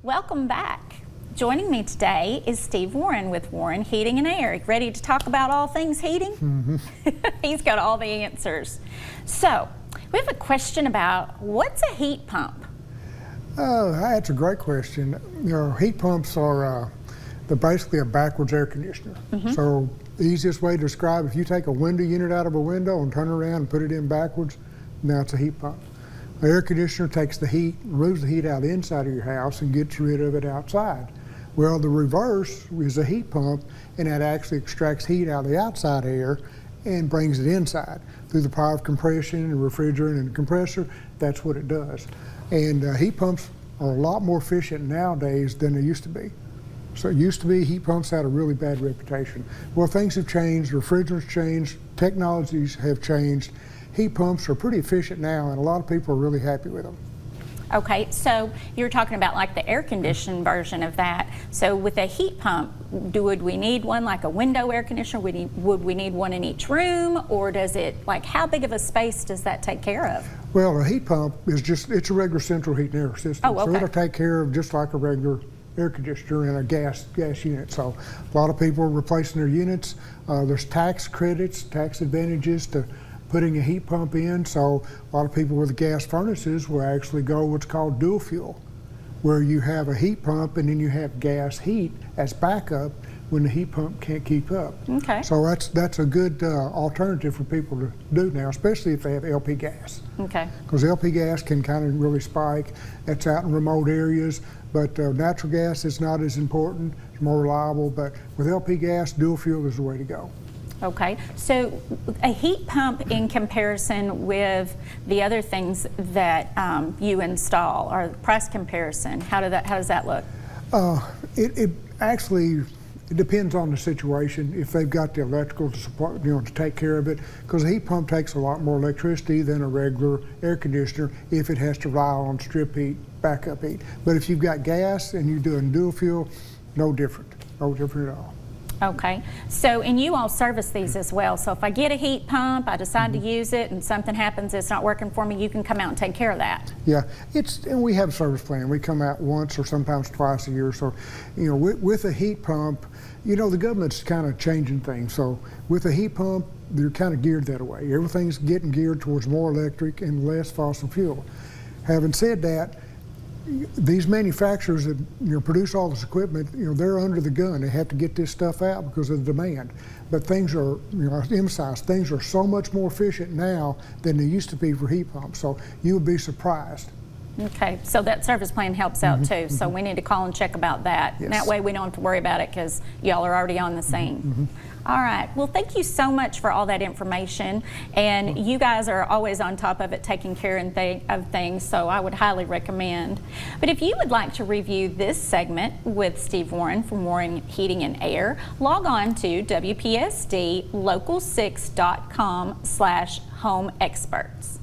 Welcome back. Joining me today is Steve Warren with Warren Heating and Air. Ready to talk about all things heating? Mm-hmm. He's got all the answers. So, we have a question about what's a heat pump? That's a great question. You know, heat pumps are they're basically a backwards air conditioner. Mm-hmm. So the easiest way to describe, if you take a window unit out of a window and turn it around and put it in backwards, now it's a heat pump. The air conditioner takes the heat, removes the heat out of the inside of your house and gets rid of it outside. Well, the reverse is a heat pump, and that actually extracts heat out of the outside air and brings it inside. Through the power of compression and refrigerant and compressor, that's what it does. And heat pumps are a lot more efficient nowadays than they used to be. So it used to be heat pumps had a really bad reputation. Well, things have changed, refrigerants changed, technologies have changed. Heat pumps are pretty efficient now, and a lot of people are really happy with them. Okay, so you're talking about like the air conditioned version of that. So with a heat pump, would we need one like a window air conditioner? Would we need one in each room, or does it, like, how big of a space does that take care of? Well, a heat pump is it's a regular central heat and air system. Oh, okay. So it'll take care of just like a regular air conditioner in a gas unit. So a lot of people are replacing their units. There's tax credits, tax advantages to putting a heat pump in. So a lot of people with gas furnaces will actually go what's called dual fuel, where you have a heat pump and then you have gas heat as backup when the heat pump can't keep up. Okay. So that's a good alternative for people to do now, especially if they have LP gas. Okay. Because LP gas can kind of really spike. That's out in remote areas, but natural gas is not as important. It's more reliable, but with LP gas, dual fuel is the way to go. Okay, so a heat pump in comparison with the other things that you install, or price comparison, how does that look? It actually depends on the situation. If they've got the electrical to support, to take care of it, because a heat pump takes a lot more electricity than a regular air conditioner if it has to rely on strip heat, backup heat. But if you've got gas and you're doing dual fuel, no different at all. Okay, so, and you all service these as well, so if I get a heat pump, I decide to use it and something happens, it's not working for me, you can come out and take care of that. Yeah, and we have a service plan. We come out once or sometimes twice a year. So, with a heat pump, the government's kind of changing things. So with a heat pump, they're kind of geared that way. Everything's getting geared towards more electric and less fossil fuel. Having said that, these manufacturers that produce all this equipment, they're under the gun. They have to get this stuff out because of the demand. But things are, I emphasize, things are so much more efficient now than they used to be for heat pumps. So you'll be surprised. Okay, so that service plan helps out too. So we need to call and check about that. Yes. That way we don't have to worry about it because y'all are already on the scene. All right, well, thank you so much for all that information. And you guys are always on top of it, taking care of things, so I would highly recommend. But if you would like to review this segment with Steve Warren from Warren Heating and Air, log on to WPSDlocal6.com/home experts.